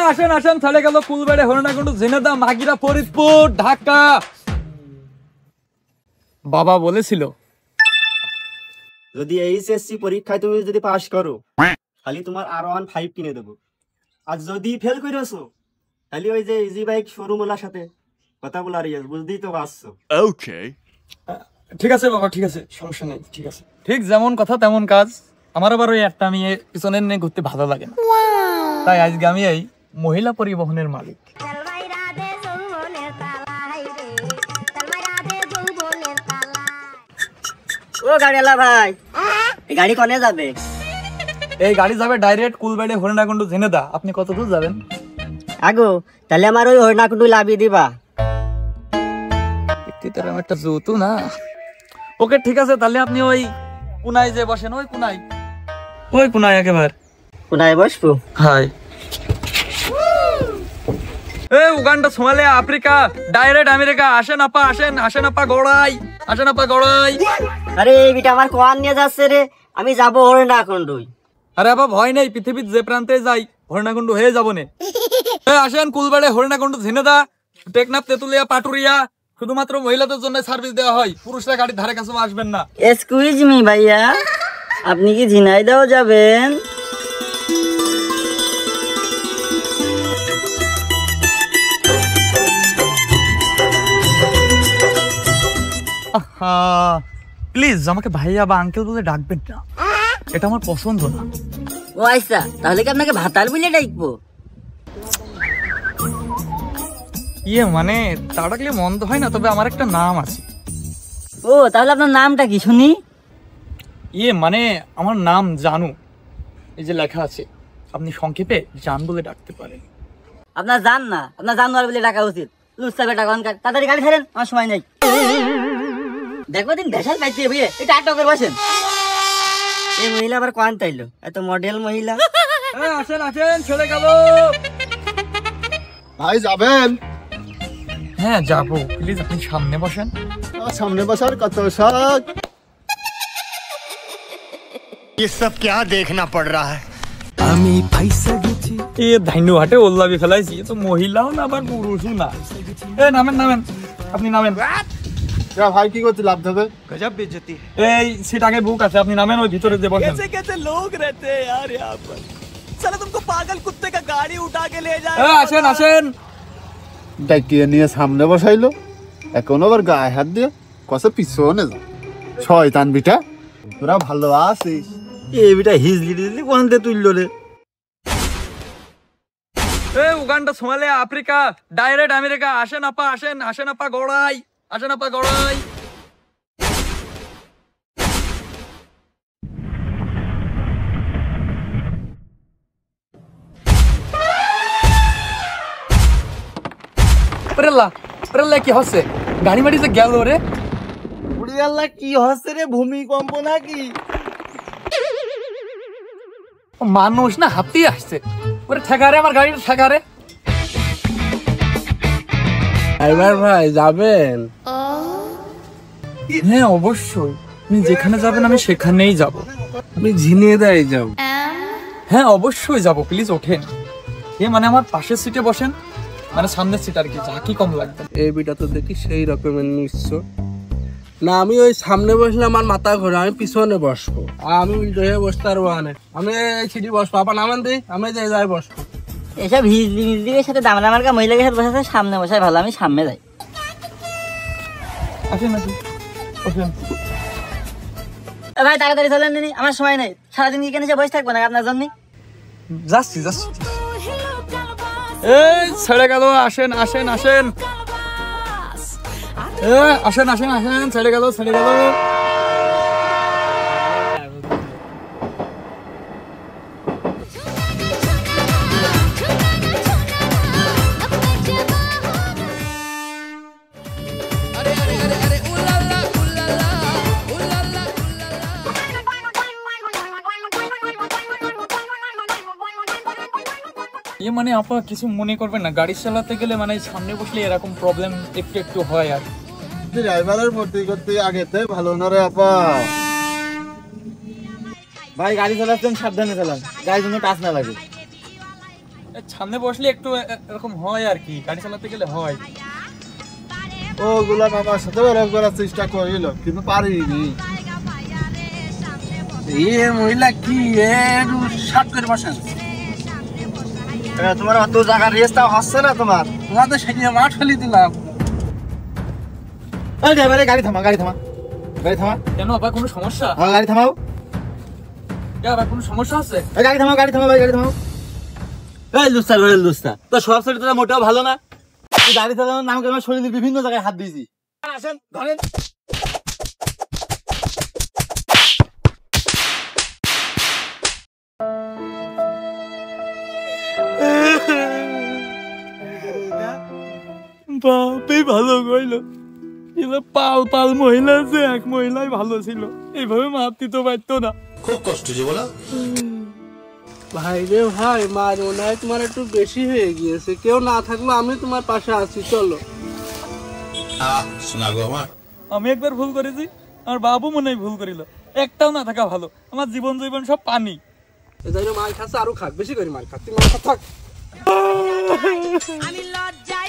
আসেন আসেন চলে গেল কুলবেড়ে হরিণাকুণ্ড ঝিনেদা মাগিরা ফরিদপুর ঢাকা। বাবা বলেছিল যদি এইচএসসি পরীক্ষায় তুমি যদি পাস করো খালি তোমার R15 কিনে দেবো, আর যদি ফেল করেছো তাহলে ওই যে ইজি বাইক শোরুমওয়ালার সাথে কথা বলা রিয়াজ, বুঝতেই তো পারছো। ওকে ঠিক আছে বাবা, ঠিক আছে, সমস্যা নেই, ঠিক আছে। ঠিক যেমন কথা তেমন কাজ। আমার আবার ওই একটা মেয়ে পিছনে নিয়ে ঘুরতে ভালো লাগে না, তাই আজকে আমি এই মহিলা পরিবহনের মালিক। ও গাড়িওয়ালা ভাই, এই গাড়ি কোনে যাবে? এই গাড়ি যাবে ডাইরেক্ট কুলবেড়ে হরিণাকুণ্ড ঝিনেদা। আপনি কত দূর যাবেন? আগো তাহলে আমার ওই হরিণাকুণ্ড লাভিয়ে দিবা। একটা জুতো না। ওকে ঠিক আছে, তাহলে আপনি ওই কোনায় যে বসেন, ওই কোনায় একেবারে কোনায় বসবো। হাই এই Uganda, Somalia, Africa, direct America. আসেন আপা, আসেন আপা গড়াই, গড়াই। আরে এই বিটা আমার কোয়ান নিয়ে যাচ্ছে রে, আমি যাবো হরিণাকুণ্ডই। আরে আপা ভয় নেই, পৃথিবীর যে প্রান্তে যাই হরিণাকুণ্ড হয়ে যাবো নে। আসেন কুলবেড়ে হরিণাকুণ্ড ঝিনেদা, টেকনাফ, তেতুলিয়া, পাটুরিয়া। শুধুমাত্র মহিলাদের জন্য সার্ভিস দেওয়া হয়, পুরুষরা গাড়ির ধারে কাছে আসবেন না। এক্সকিউজ মি ভাইয়া, আপনি কি ঝিনাইদহ যাবেন? প্লিজ আমাকে ভাইয়া বা আঙ্কেল বলে ডাকবেন না, এটা আমার পছন্দ না। ও আচ্ছা, তাহলে কি আপনাকে ভাতাল বলে ডাকবো? মানে তা ডাকলে মন্দ হয় না, তবে আমার একটা নাম আছে। ও তাহলে আপনার নামটা কি শুনি? মানে আমার নাম জানু, এই যে লেখা আছে। আপনি সংক্ষেপে জান বলে ডাকতে পারেন। আপনার জান না, আপনার জানোয়ার বলে ডাকা উচিত। লুচ্চা বেটা কনকার, তাড়াতাড়ি গাড়ি ছাড়েন, আমার সময় নেই। দেখবো দিন ভেসাল পাইছে বুঝে, এটা আটকের বসেন। এই মহিলা আবার কোয়ান তাইলো, এত মডেল মহিলা। আসেন চলে গেল। ভাই যাবেন? হ্যাঁ যাবো, প্লিজ আপনি সামনে বসেন। সামনে বসার কত শখ। ये सब क्या देखना पड़ रहा है? আমি পয়সা গেছি এ ধাইনু হাটে ওল্লাবি ফেলাইছি, তো মহিলাও না আবার পুরুষও না। নামেন আপনি নামেন। ভাই কি করতে লাভ হবে? गजब बेइज्जती है। এই সিট আগে বুক আছে, আপনি নামেন, ওই ভিতরে যে বসেন। कैसे लोग रहते हैं यार यहाँ पर। साला तुमको पागल कुत्ते का गाड़ी उठा के ले जाए। আসেন ডাকিয়ে নিয়ে সামনে বসাইলো, এখন আবার গায়ে হাত দিয়ে কষে পিছনে যা। শয়তান বিটা, তোরা ভালো আছিস? এই বিটা হিজলি কোন দিয়ে তুললো রে? Uganda, Somalia, Africa, direct America. আসেন আপা গড়াই, গড়াই। কি হচ্ছে? গাড়ি মাড়ি যে গেল রে। কি হচ্ছে রে, ভূমিকম্প নাকি? মানুষ না হাতি আসছে, ওরে ঠেকারে, আমার গাড়িটা ঠেকারে। ড্রাইভার ভাই যাবেন? হ্যাঁ অবশ্যই, আপনি যেখানে যাবেন আমি সেখানেই যাব। আমি ঝিনেদায় যাব। হ্যাঁ অবশ্যই যাব, প্লিজ ওঠেন। মানে আমার পাশের সিটে বসেন, মানে সামনের সিট আর কি, যা কি কম লাগবে। এই বিটা তো দেখি সেই রকমের নিশ্চয় না। আমি ওই সামনে বসলে আমার মাথা ঘোরে, আমি পিছনে বসবো। আমি উল্টো হয়ে বসতে পারবো না, আমি এই সিটি বসবো। আপনার নামেন দিই, আমি যাই বসবো। এসব হিজলির সাথে দামরা মার্কা মহিলাকে সাথে বসাতে সামনে বসাই ভালো, আমি সামনে যাই। আসেন ভাই তাড়াতাড়ি চলেন, আমার সময় নেই। সারাদিন এখানে এসে বসে থাকবো না আপনার জন্য। যাচ্ছি। এই ছেড়ে গেল, আসেন ছেড়ে গেল। মানে আপা কিছু মনে করবেন না, গাড়ি চালাতে গেলে মানে সামনে বসলে এরকম প্রবলেম একটু হয়। আর ড্রাইভারের ভর্তি করতে আগে ভালো না রে আপা। ভাই গাড়ি চালাচ্ছেন সাবধানে চালান, গাড়ি যেন টাচ না লাগে। সামনে বসলে একটু এরকম হয় আর কি, গাড়ি চালাতে গেলে হয়। ও গোলাম আমার সাথে ওরকম করার চেষ্টা করিল কিন্তু পারিনি। এ মহিলা কি একটু শার্ট করে বসেন। তোমার অত জায়গার রেস্টটা হচ্ছে না তোমার। তোমাদের সেদিনে মাঠ ফেলে দিলাম। এই ড্রাইভারে গাড়ি থামা, গাড়ি থামা, গাড়ি থামা। কেন আবার কোনো সমস্যা? হ্যাঁ গাড়ি থামাও। আবার কোনো সমস্যা আছে? এই গাড়ি থামাও, গাড়ি থামাও ভাই, গাড়ি থামাও। এই লুস্তা করে লুস্তা, তো সব চরিত্রটা মোটেও ভালো না। তুই গাড়ি চালানোর নাম করে আমার শরীরের বিভিন্ন জায়গায় হাত দিয়েছি। আসেন ধরেন। বাপে ভালো কইলো, এগুলো পাল পাল মহিলা আছে, এক মহিলাই ভালো ছিল, এইভাবে মারতে তো পারতো না। ভাই রে ভাই, মার মনে হয় তোমার একটু বেশি হয়ে গিয়েছে। কেউ না থাকলে আমি তোমার পাশে আছি, চলো। আমি একবার ভুল করেছি, আমার বাবু মনে হয় ভুল করিল। একটাও না থাকা ভালো, আমার জীবন জীবন সব পানি। এই জন্য মার খাচ্ছে, আরো খাক, বেশি করে মার খাক, তুই মার খা থাক। আমি লজ্জা